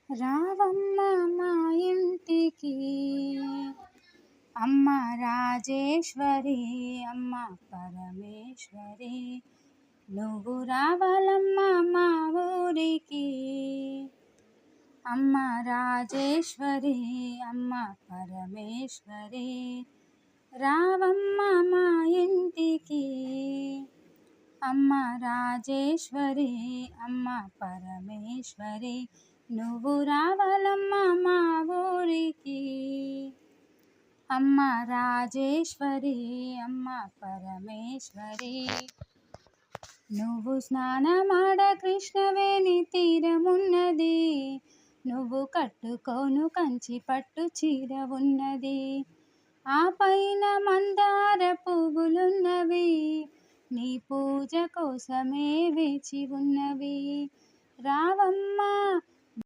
రావమ్మ మా ఇంటికి అమ్మ రాజేశ్వరి, అమ్మ పరమేశ్వరి, నువ్వు రావాలమ్మ మా ఊరికి. అమ్మ రాజేశ్వరి, అమ్మ పరమేశ్వరి, రావమ్మ మా ఇంటికి. అమ్మ రాజేశ్వరి, అమ్మ పరమేశ్వరి, నువ్వు రావాలమ్మ మా ఊరికి. అమ్మ రాజేశ్వరి, అమ్మ పరమేశ్వరి, నువ్వు స్నానమాడ కృష్ణవేణి తీరమున్నది, నువ్వు కట్టుకోను కంచి పట్టు చీర ఉన్నది, ఆ పైన మందార పువ్వులున్నవి, నీ పూజ కోసమే వేచి ఉన్నవి. రావమ్మ